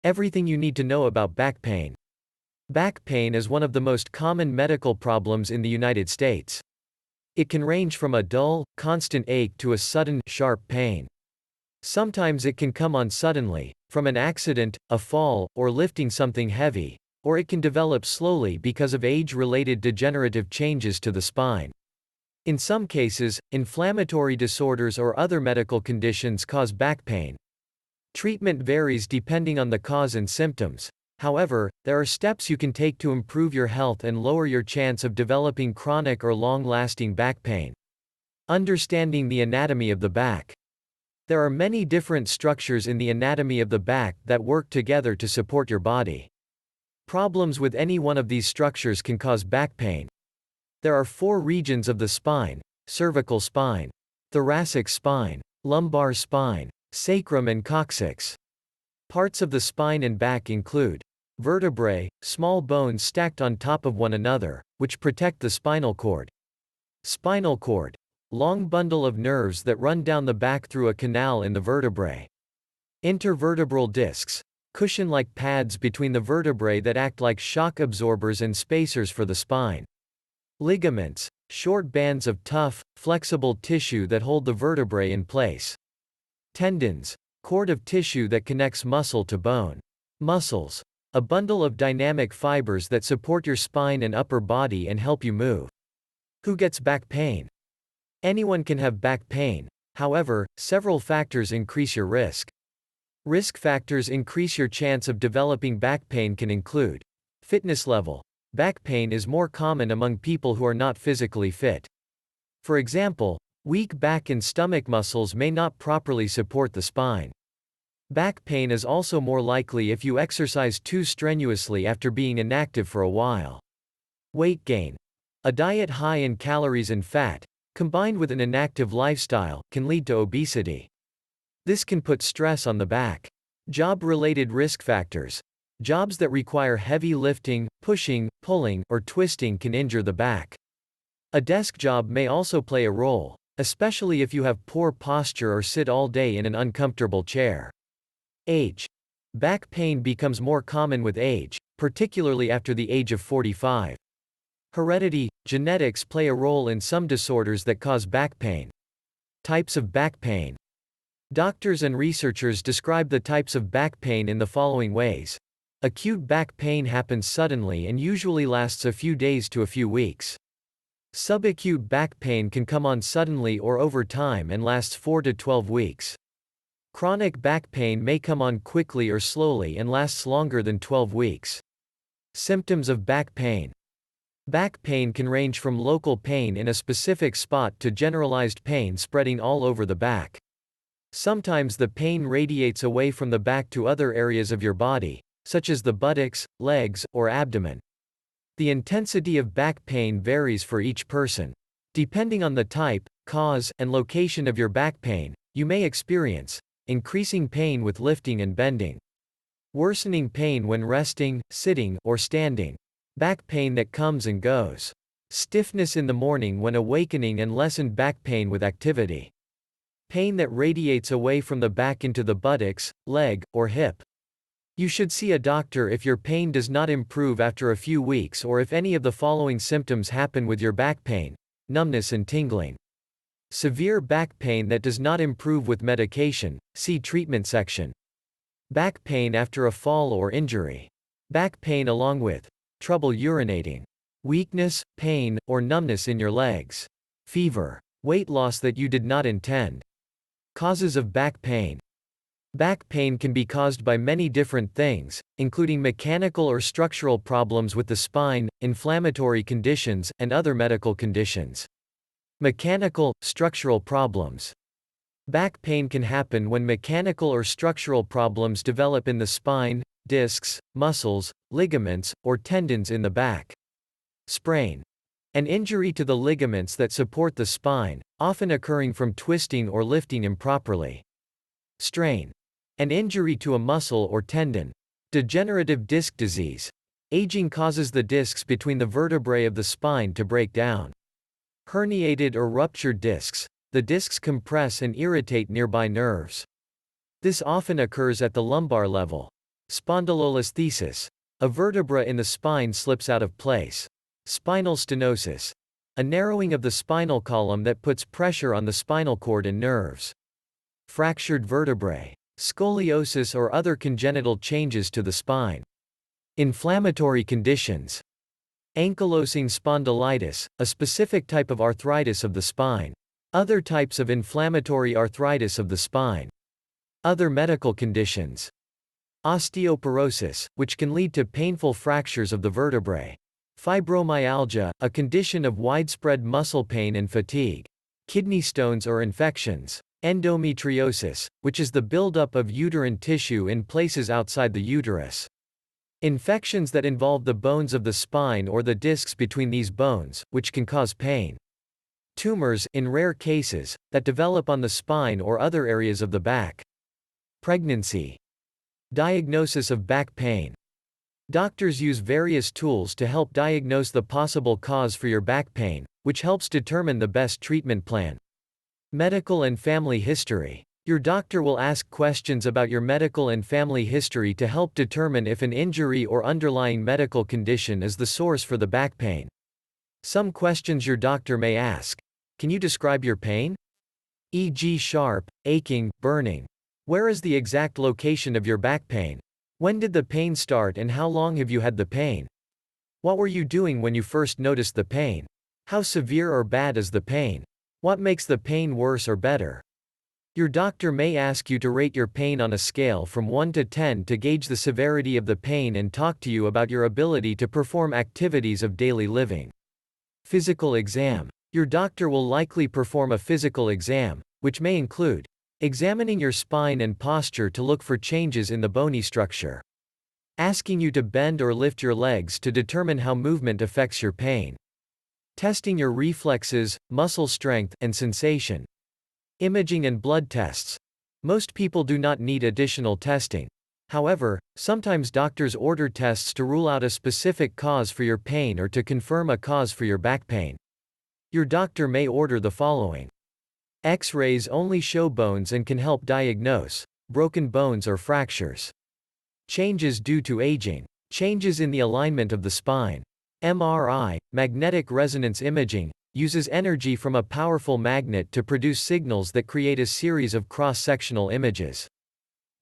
Everything you need to know about back pain. Back pain is one of the most common medical problems in the United States. It can range from a dull, constant ache to a sudden, sharp pain. Sometimes it can come on suddenly, from an accident, a fall, or lifting something heavy, or it can develop slowly because of age-related degenerative changes to the spine. In some cases, inflammatory disorders or other medical conditions cause back pain. Treatment varies depending on the cause and symptoms. However, there are steps you can take to improve your health and lower your chance of developing chronic or long-lasting back pain. Understanding the anatomy of the back. There are many different structures in the anatomy of the back that work together to support your body. Problems with any one of these structures can cause back pain. There are 4 regions of the spine: cervical spine, thoracic spine, lumbar spine, sacrum and coccyx. Parts of the spine and back include vertebrae, small bones stacked on top of one another, which protect the spinal cord. Spinal cord, long bundle of nerves that run down the back through a canal in the vertebrae. Intervertebral discs, cushion-like pads between the vertebrae that act like shock absorbers and spacers for the spine. Ligaments, short bands of tough, flexible tissue that hold the vertebrae in place. Tendons, cord of tissue that connects muscle to bone. Muscles, a bundle of dynamic fibers that support your spine and upper body and help you move. Who gets back pain? Anyone can have back pain. However, several factors increase your risk. Risk factors increase your chance of developing back pain can include fitness level. Back pain is more common among people who are not physically fit. For example, weak back and stomach muscles may not properly support the spine. Back pain is also more likely if you exercise too strenuously after being inactive for a while. Weight gain. A diet high in calories and fat, combined with an inactive lifestyle, can lead to obesity. This can put stress on the back. Job-related risk factors. Jobs that require heavy lifting, pushing, pulling, or twisting can injure the back. A desk job may also play a role, especially if you have poor posture or sit all day in an uncomfortable chair. Age. Back pain becomes more common with age, particularly after the age of 45. Heredity, genetics play a role in some disorders that cause back pain. Types of back pain. Doctors and researchers describe the types of back pain in the following ways. Acute back pain happens suddenly and usually lasts a few days to a few weeks. Subacute back pain can come on suddenly or over time and lasts 4 to 12 weeks. Chronic back pain may come on quickly or slowly and lasts longer than 12 weeks. Symptoms of back pain. Back pain can range from local pain in a specific spot to generalized pain spreading all over the back. Sometimes the pain radiates away from the back to other areas of your body, such as the buttocks, legs, or abdomen. The intensity of back pain varies for each person. Depending on the type, cause, and location of your back pain, you may experience increasing pain with lifting and bending, worsening pain when resting, sitting, or standing, back pain that comes and goes, stiffness in the morning when awakening and lessened back pain with activity, pain that radiates away from the back into the buttocks, leg, or hip. You should see a doctor if your pain does not improve after a few weeks or if any of the following symptoms happen with your back pain: numbness and tingling. Severe back pain that does not improve with medication, see treatment section. Back pain after a fall or injury. Back pain along with trouble urinating, weakness, pain, or numbness in your legs, fever, weight loss that you did not intend. Causes of back pain. Back pain can be caused by many different things, including mechanical or structural problems with the spine, inflammatory conditions, and other medical conditions. Mechanical, structural problems. Back pain can happen when mechanical or structural problems develop in the spine, discs, muscles, ligaments, or tendons in the back. Sprain. An injury to the ligaments that support the spine, often occurring from twisting or lifting improperly. Strain. An injury to a muscle or tendon. Degenerative disc disease. Aging causes the discs between the vertebrae of the spine to break down. Herniated or ruptured discs. The discs compress and irritate nearby nerves. This often occurs at the lumbar level. Spondylolisthesis. A vertebra in the spine slips out of place. Spinal stenosis. A narrowing of the spinal column that puts pressure on the spinal cord and nerves. Fractured vertebrae. Scoliosis or other congenital changes to the spine. Inflammatory conditions. Ankylosing spondylitis, a specific type of arthritis of the spine. Other types of inflammatory arthritis of the spine. Other medical conditions. Osteoporosis, which can lead to painful fractures of the vertebrae. Fibromyalgia, a condition of widespread muscle pain and fatigue. Kidney stones or infections. Endometriosis, which is the buildup of uterine tissue in places outside the uterus. Infections that involve the bones of the spine or the discs between these bones, which can cause pain. Tumors, in rare cases, that develop on the spine or other areas of the back. Pregnancy. Diagnosis of back pain. Doctors use various tools to help diagnose the possible cause for your back pain, which helps determine the best treatment plan. Medical and family history. Your doctor will ask questions about your medical and family history to help determine if an injury or underlying medical condition is the source for the back pain. Some questions your doctor may ask. Can you describe your pain? E.g., sharp, aching, burning. Where is the exact location of your back pain? When did the pain start and how long have you had the pain? What were you doing when you first noticed the pain? How severe or bad is the pain? What makes the pain worse or better? Your doctor may ask you to rate your pain on a scale from 1 to 10 to gauge the severity of the pain and talk to you about your ability to perform activities of daily living. Physical exam. Your doctor will likely perform a physical exam, which may include examining your spine and posture to look for changes in the bony structure. Asking you to bend or lift your legs to determine how movement affects your pain. Testing your reflexes, muscle strength, and sensation. Imaging and blood tests. Most people do not need additional testing. However, sometimes doctors order tests to rule out a specific cause for your pain or to confirm a cause for your back pain. Your doctor may order the following. X-rays only show bones and can help diagnose broken bones or fractures. Changes due to aging. Changes in the alignment of the spine. MRI, magnetic resonance imaging, uses energy from a powerful magnet to produce signals that create a series of cross-sectional images.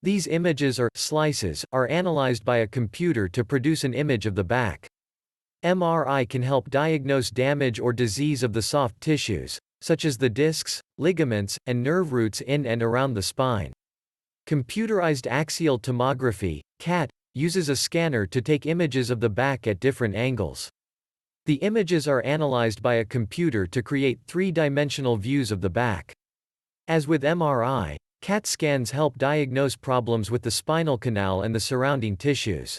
These images or slices are analyzed by a computer to produce an image of the back. MRI can help diagnose damage or disease of the soft tissues, such as the discs, ligaments, and nerve roots in and around the spine. Computerized axial tomography, CAT, uses a scanner to take images of the back at different angles. The images are analyzed by a computer to create three-dimensional views of the back. As with MRI, CAT scans help diagnose problems with the spinal canal and the surrounding tissues.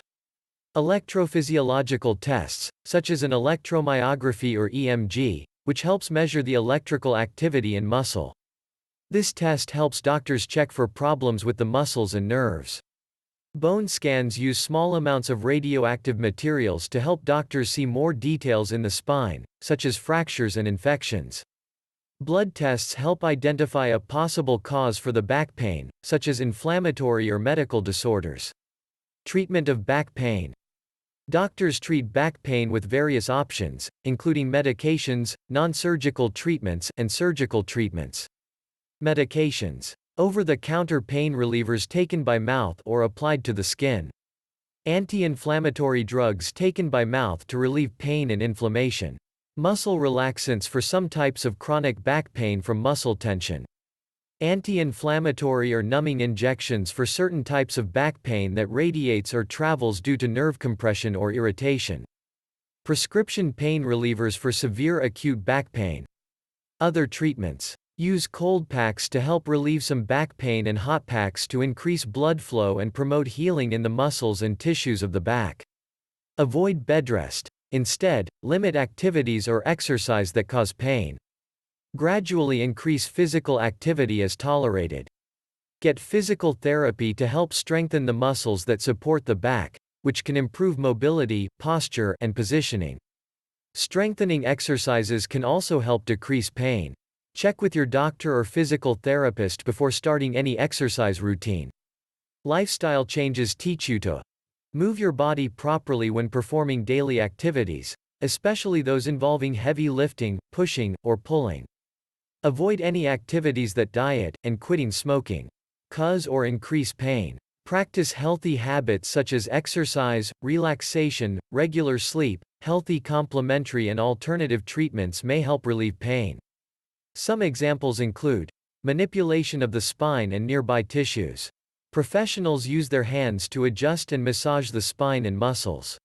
Electrophysiological tests, such as an electromyography or EMG, which helps measure the electrical activity in muscle. This test helps doctors check for problems with the muscles and nerves. Bone scans use small amounts of radioactive materials to help doctors see more details in the spine, such as fractures and infections. Blood tests help identify a possible cause for the back pain, such as inflammatory or medical disorders. Treatment of back pain. Doctors treat back pain with various options, including medications, non-surgical treatments, and surgical treatments. Medications. Over-the-counter pain relievers taken by mouth or applied to the skin. Anti-inflammatory drugs taken by mouth to relieve pain and inflammation. Muscle relaxants for some types of chronic back pain from muscle tension. Anti-inflammatory or numbing injections for certain types of back pain that radiates or travels due to nerve compression or irritation. Prescription pain relievers for severe acute back pain. Other treatments. Use cold packs to help relieve some back pain and hot packs to increase blood flow and promote healing in the muscles and tissues of the back. Avoid bedrest. Instead, limit activities or exercise that cause pain. Gradually increase physical activity as tolerated. Get physical therapy to help strengthen the muscles that support the back, which can improve mobility, posture, and positioning. Strengthening exercises can also help decrease pain. Check with your doctor or physical therapist before starting any exercise routine. Lifestyle changes teach you to move your body properly when performing daily activities, especially those involving heavy lifting, pushing, or pulling. Avoid any activities that diet and quitting smoking cause or increase pain. Practice healthy habits such as exercise, relaxation, regular sleep. Healthy complementary and alternative treatments may help relieve pain. Some examples include manipulation of the spine and nearby tissues. Professionals use their hands to adjust and massage the spine and muscles.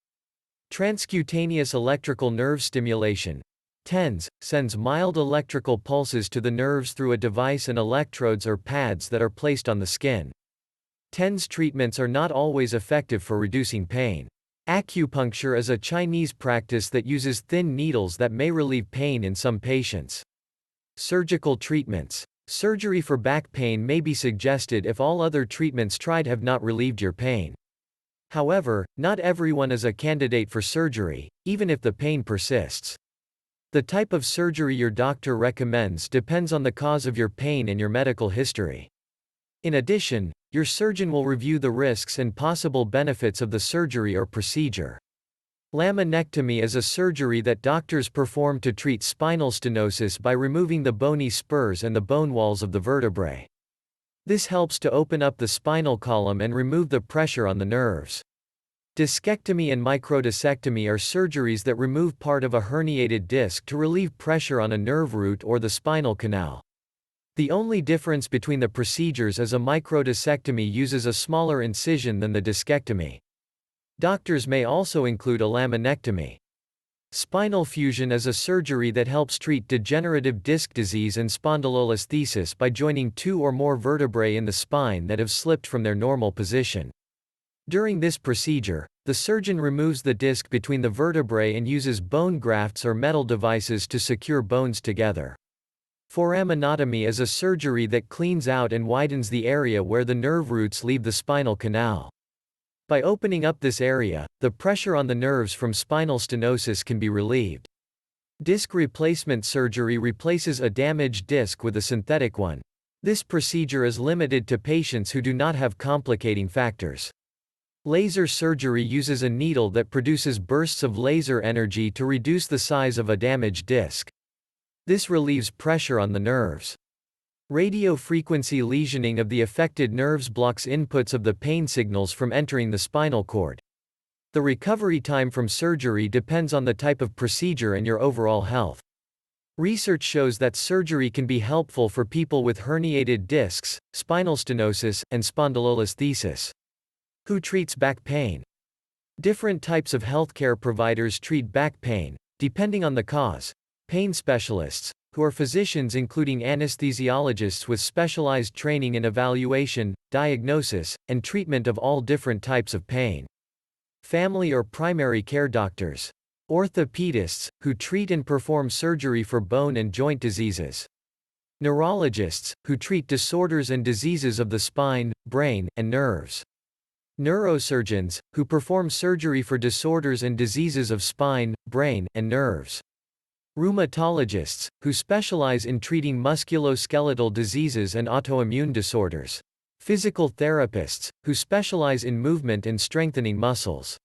Transcutaneous electrical nerve stimulation. TENS sends mild electrical pulses to the nerves through a device and electrodes or pads that are placed on the skin. TENS treatments are not always effective for reducing pain. Acupuncture is a Chinese practice that uses thin needles that may relieve pain in some patients. Surgical treatments. Surgery for back pain may be suggested if all other treatments tried have not relieved your pain. However, not everyone is a candidate for surgery, even if the pain persists. The type of surgery your doctor recommends depends on the cause of your pain and your medical history. In addition, your surgeon will review the risks and possible benefits of the surgery or procedure. Laminectomy is a surgery that doctors perform to treat spinal stenosis by removing the bony spurs and the bone walls of the vertebrae. This helps to open up the spinal column and remove the pressure on the nerves. Discectomy and microdiscectomy are surgeries that remove part of a herniated disc to relieve pressure on a nerve root or the spinal canal. The only difference between the procedures is a microdiscectomy uses a smaller incision than the discectomy. Doctors may also include a laminectomy. Spinal fusion is a surgery that helps treat degenerative disc disease and spondylolisthesis by joining two or more vertebrae in the spine that have slipped from their normal position. During this procedure, the surgeon removes the disc between the vertebrae and uses bone grafts or metal devices to secure bones together. Foraminotomy is a surgery that cleans out and widens the area where the nerve roots leave the spinal canal. By opening up this area, the pressure on the nerves from spinal stenosis can be relieved. Disc replacement surgery replaces a damaged disc with a synthetic one. This procedure is limited to patients who do not have complicating factors. Laser surgery uses a needle that produces bursts of laser energy to reduce the size of a damaged disc. This relieves pressure on the nerves. Radiofrequency lesioning of the affected nerves blocks inputs of the pain signals from entering the spinal cord. The recovery time from surgery depends on the type of procedure and your overall health. Research shows that surgery can be helpful for people with herniated discs, spinal stenosis, and spondylolisthesis. Who treats back pain? Different types of healthcare providers treat back pain, depending on the cause. Pain specialists, who are physicians including anesthesiologists with specialized training in evaluation, diagnosis, and treatment of all different types of pain. Family or primary care doctors. Orthopedists, who treat and perform surgery for bone and joint diseases. Neurologists, who treat disorders and diseases of the spine, brain, and nerves. Neurosurgeons, who perform surgery for disorders and diseases of spine, brain, and nerves. Rheumatologists, who specialize in treating musculoskeletal diseases and autoimmune disorders. Physical therapists, who specialize in movement and strengthening muscles.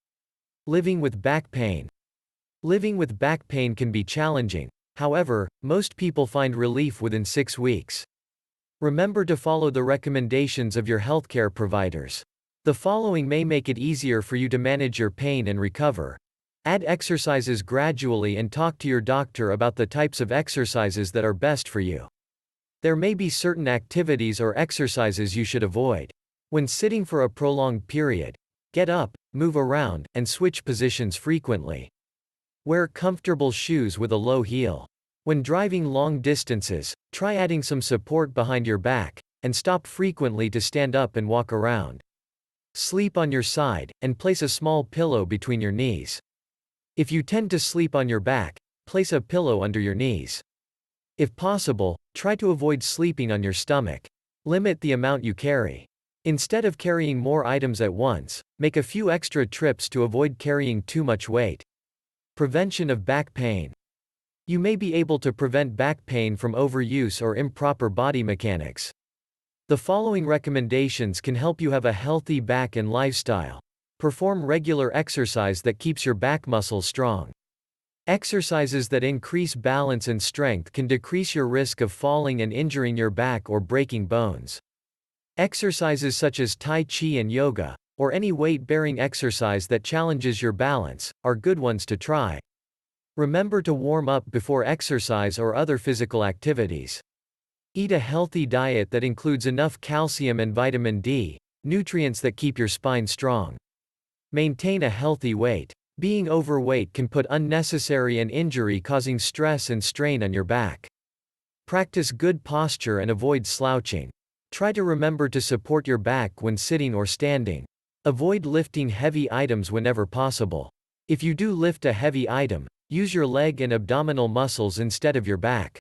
Living with back pain. Living with back pain can be challenging. However, most people find relief within 6 weeks. Remember to follow the recommendations of your healthcare providers. The following may make it easier for you to manage your pain and recover. Add exercises gradually and talk to your doctor about the types of exercises that are best for you. There may be certain activities or exercises you should avoid. When sitting for a prolonged period, get up, move around, and switch positions frequently. Wear comfortable shoes with a low heel. When driving long distances, try adding some support behind your back, and stop frequently to stand up and walk around. Sleep on your side, and place a small pillow between your knees. If you tend to sleep on your back, place a pillow under your knees. If possible, try to avoid sleeping on your stomach. Limit the amount you carry. Instead of carrying more items at once, make a few extra trips to avoid carrying too much weight. Prevention of back pain. You may be able to prevent back pain from overuse or improper body mechanics. The following recommendations can help you have a healthy back and lifestyle. Perform regular exercise that keeps your back muscles strong. Exercises that increase balance and strength can decrease your risk of falling and injuring your back or breaking bones. Exercises such as Tai Chi and yoga, or any weight-bearing exercise that challenges your balance, are good ones to try. Remember to warm up before exercise or other physical activities. Eat a healthy diet that includes enough calcium and vitamin D, nutrients that keep your spine strong. Maintain a healthy weight. Being overweight can put unnecessary and injury-causing stress and strain on your back. Practice good posture and avoid slouching. Try to remember to support your back when sitting or standing. Avoid lifting heavy items whenever possible. If you do lift a heavy item, use your leg and abdominal muscles instead of your back.